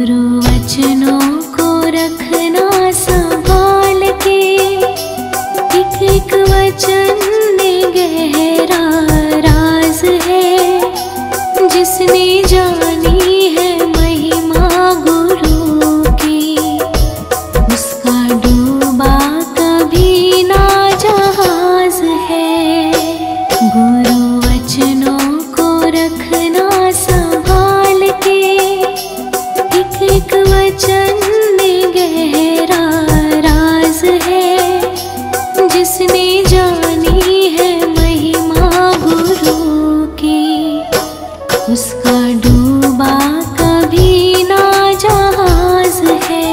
गुरु वचनों को रखना संभाल के, एक एक वचन में गहरा राज है। जिसने जानी है महिमा गुरु की, उसका डूबा कभी ना जहाज है। गुरु वचनों को रखना संभाल के, एक एक वचन में गहरा राज है। जिसने जानी है महिमा गुरु की, उसका डूबा कभी ना जहाज है।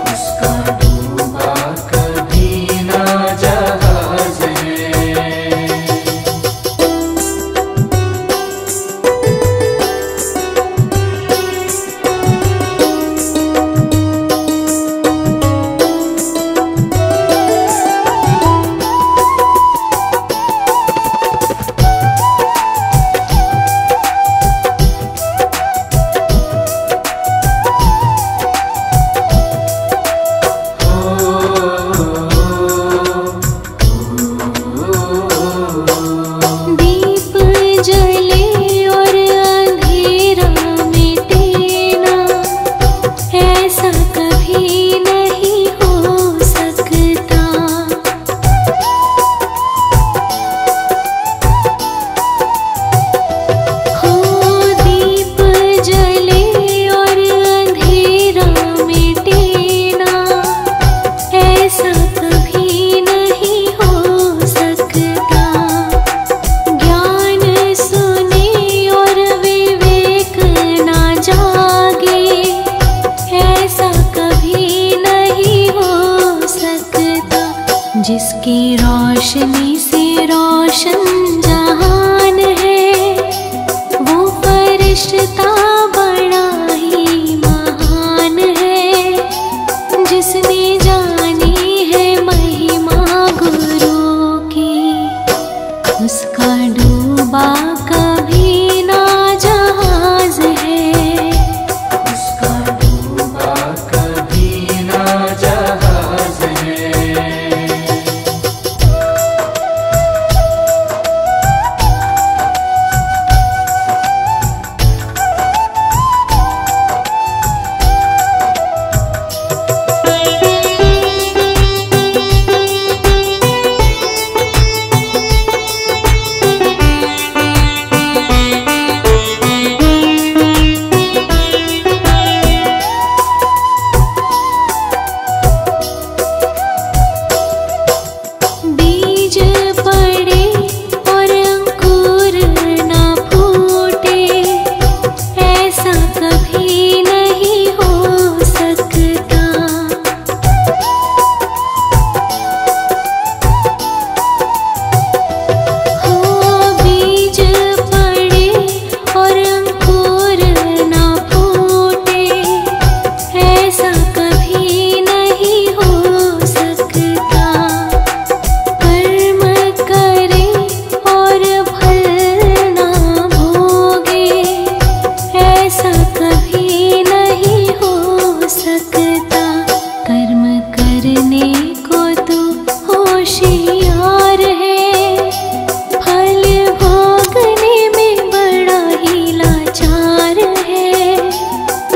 उसका डूबा कभी ना जहाज है। दीप जले और अंधेरा मिटे ना, ऐसा कभी नहीं हो सकता। हो दीप जले और अंधेरा मिटे ना, ऐसा कभी नहीं हो सकता। ज्ञान सुने और विवेक ना जागे, ऐसा कभी नहीं हो सकता। जिसकी रोशनी से रोशन जहान है, वो फरिश्ता बड़ा ही महान है। जिसने जानी है महिमा गुरु की, उसका डूबा कभी ना जहाज है। उसका डूबा कभी ना जहाज है। बीज पड़े और अंकुर ना फूटे, ऐसा कभी नहीं हो सकता। हो बीज पड़े और अंकुर ना फूटे, ऐसा कभी नहीं हो सकता। कर्म करे और फल ना भोगे, ऐसा कभी नहीं हो सकता। कर्म करने को तो होशियार है, फल भोगने में बड़ा ही लाचार है।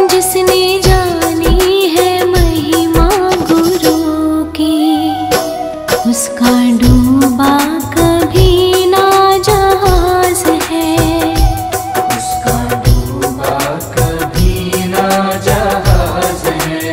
जिसने जानी है महिमा गुरु की, उसका डूबा कभी ना जहाज है। उसका डूबा कभी ना जहाज है।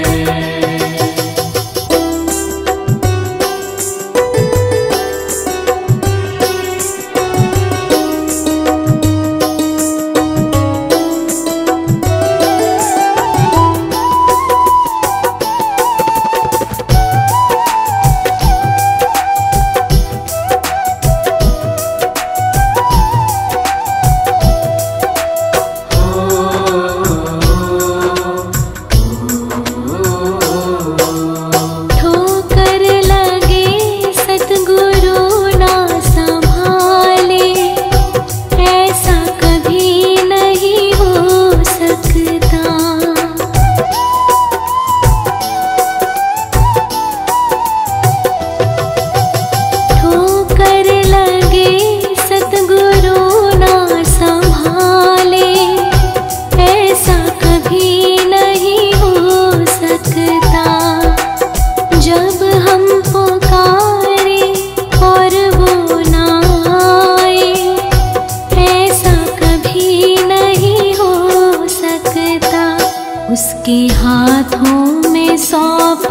उसके हाथों में सौंप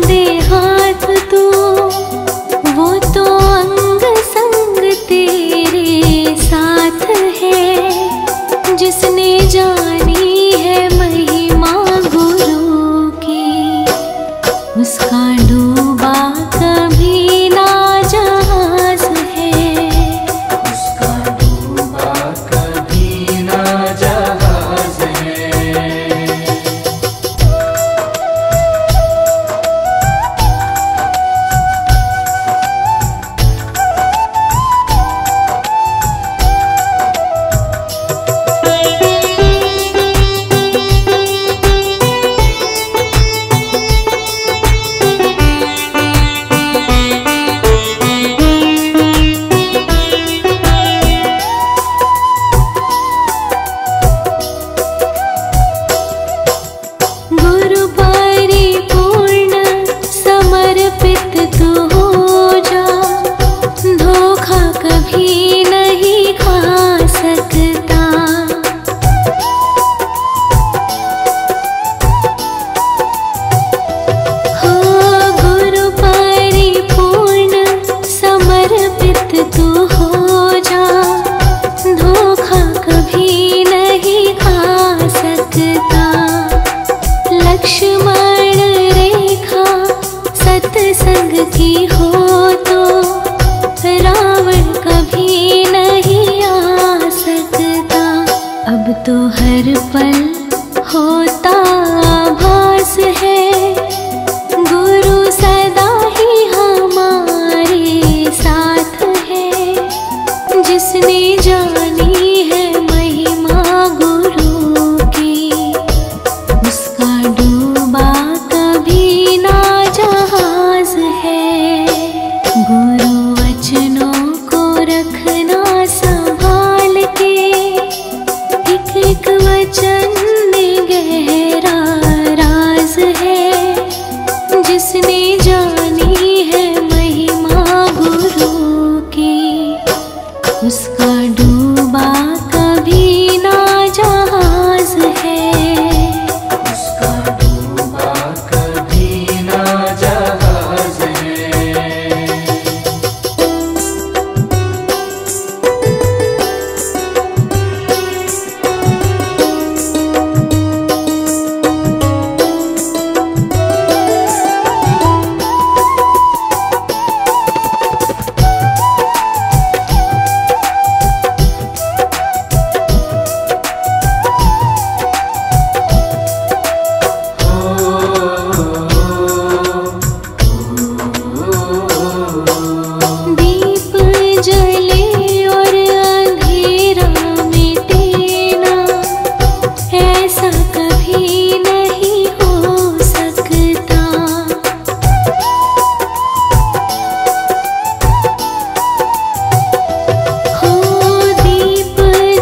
दे हाथ तू, वो तो अंग संग तेरे साथ है। जिसने जानी है महिमा गुरु की, उसका डूबा कभी ना जहाज है। उसका डूबा कभी ना जहाज है। गुरु परिपूर्ण समर्पित तू हो जा, धोखा कभी नहीं खा सकता। हो गुरु परिपूर्ण समर्पित तू हो जा, धोखा कभी नहीं खा सकता। लक्ष्मण रेखा सत्संग की हो तो रावण कभी नहीं आ सकता। अब तो हर पल होता आभास है, गुरु सदा ही हमारे साथ है। जिसने जानी है महिमा गुरु की, उसका डूबा कभी ना जहाज है। गुरु वचनों को रखना संभाल के, एक एक वचन में गहरा राज है। जिसने जानी है महिमा गुरु की, उसका डूबा कभी ना जहाज है। उसका डूबा कभी ना जहाज है। दीप जले और अंधेरा मिटे ना, ऐसा कभी नहीं हो सकता। हो दीप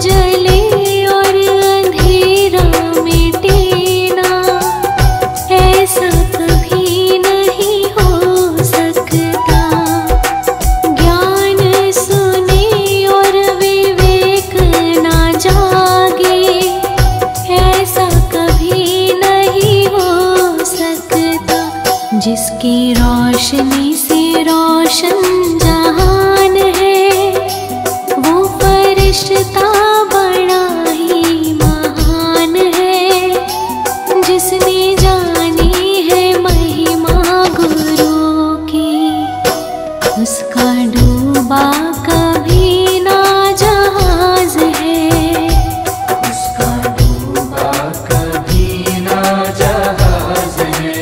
जले और अंधेरा मिटे ना, ऐसा कभी नहीं हो सकता। ज्ञान सुने और विवेक ना जागे, ऐसा कभी नहीं हो सकता। जिसकी रोशनी से रोशन जहान है, वो फरिश्ता बड़ा ही महान है। जिसने जानी है महिमा गुरु की, उसका डूबा कभी ना जहाज है। उसका डूबा कभी ना जहाज है।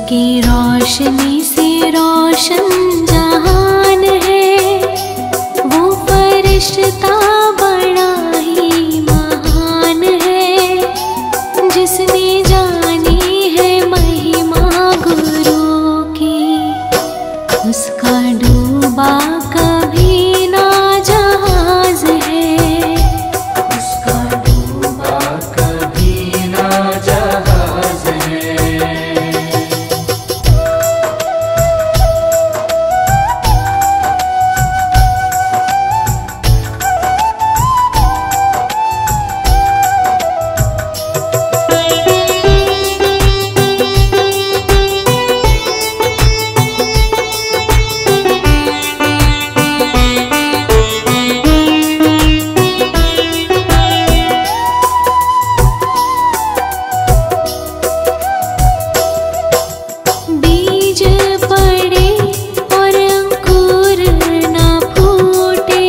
उसकी रोशनी से रोशन जहान है। वो फरिश्ता बड़ा ही महान है, जिसने जानी है महिमा गुरु की। उसका डूबा कभी ना जहाज है, उसका डूबा कभी ना जहाज है। बीज पड़े और अंकुर ना फूटे,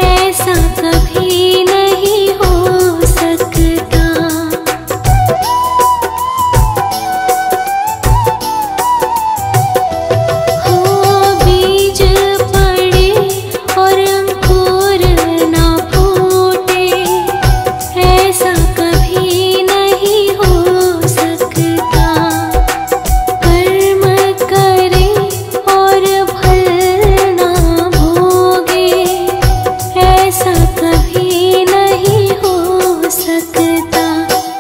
ऐसा कभी नहीं हो सकता। हो बीज पड़े और अंकुर ना फूटे, ऐसा कभी नहीं हो सकता। कर्म करे और फल ना भोगे, ऐसा कभी नहीं हो सकता।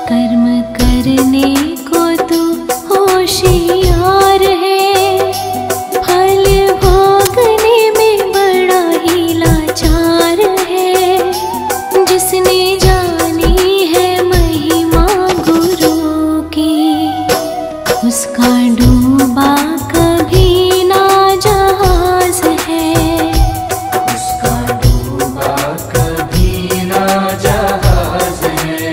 कर्म करने को तो होशियार है, फल भोगने में बड़ा ही लाचार है। जिसने जानी है महिमा गुरु की, उसका डूबा कभी ना जहाज है, उसका डूबा कभी ना जहाज है।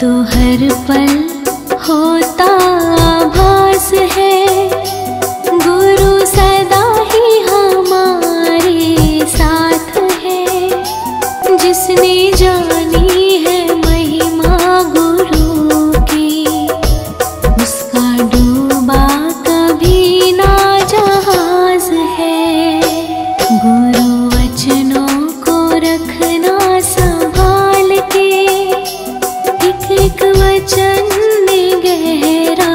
तो हर पल होता आभास है, गुरु सदा ही हमारे साथ है। जिसने जानी है महिमा गुरु की, उसका डूबा कभी ना जहाज है। गुरु वचनों को रखना संभाल के, एक एक वचन में गहरा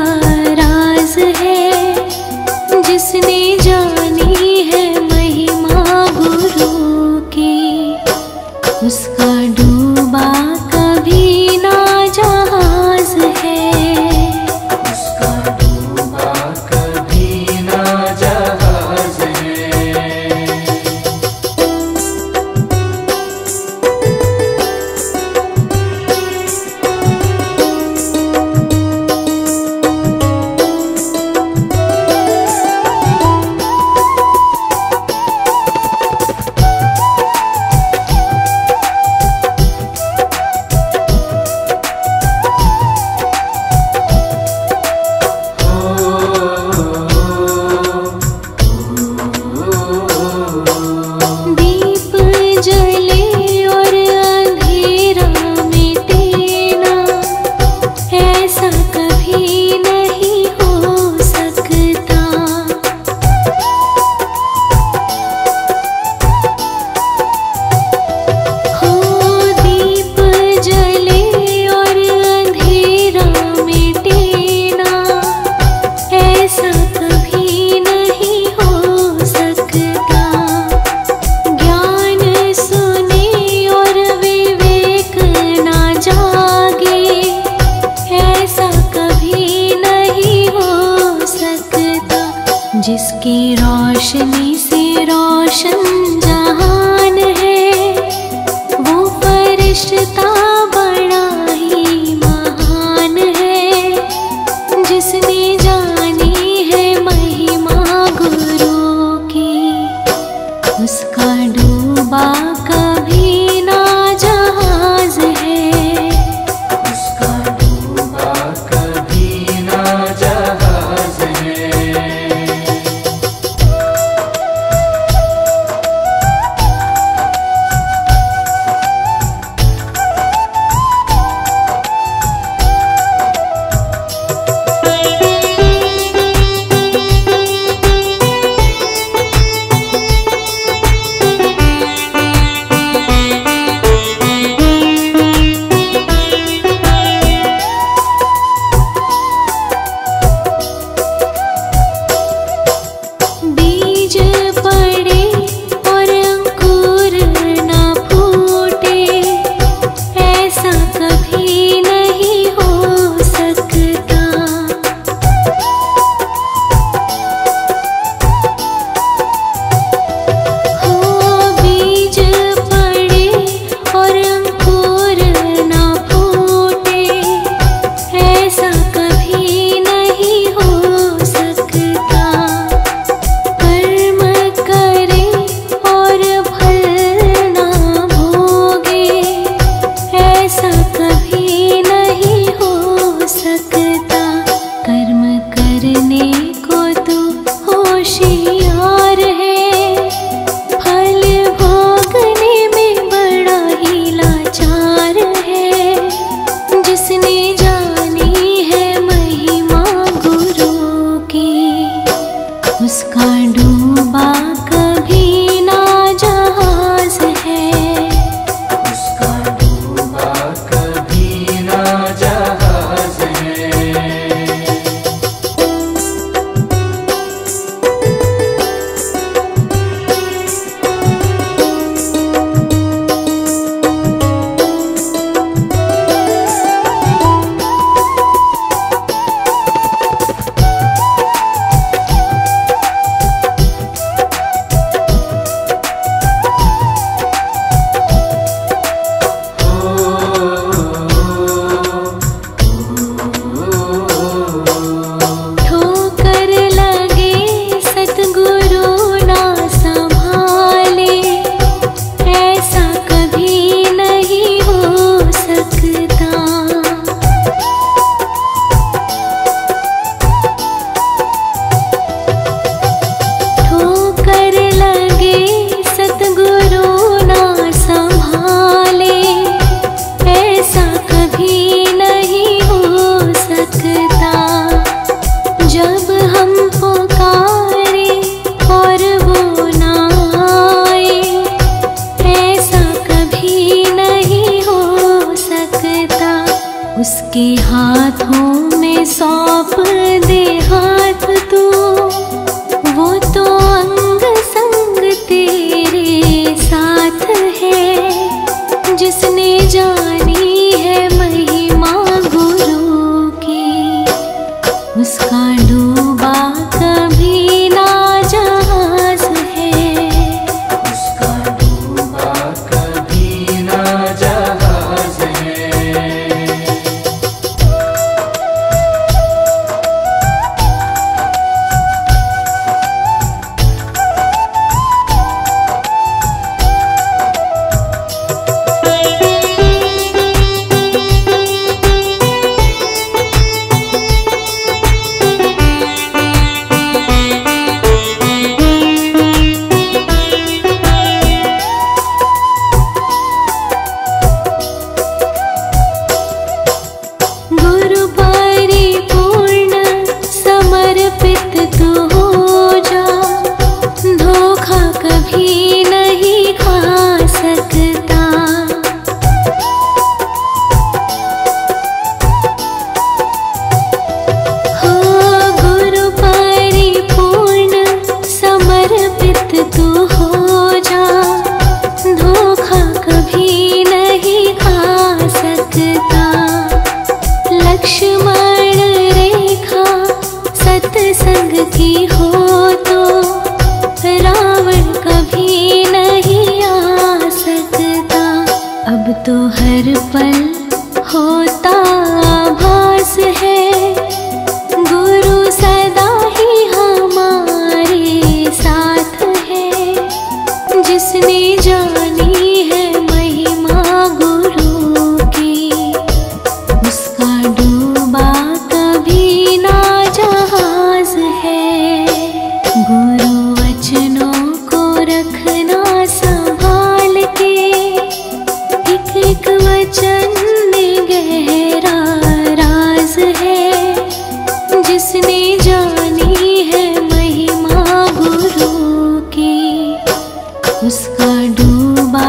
राज है। जिसने जानी है महिमा गुरु की, उसका डूबा कभी ना जहाज है। उसका डूबा कभी ना जहाज है। दीप जले और अंधेरा मिटे ना, ऐसा कभी नहीं हो सकता। हो दीप जले और अंधेरा मिटे ना, ऐसा कभी नहीं हो सकता। ज्ञान सुने और विवेक ना जागे, ऐसा कभी नहीं हो सकता। जिसकी रोशनी से रोशन जहान है, वो फरिश्ता बड़ा ही महान है। जिसने जानी है महिमा गुरु की, उसका डूबा कभी ना जहाज है। उसका डूबा कभी ना जहाज है। जिसने जानी है महिमा गुरु की, उसका डूबा कभी ना जहाज है। गुरु वचनों को रखना संभाल के, एक एक वचन में गहरा राज है। जिसने जानी है महिमा गुरु की, उसका डूबा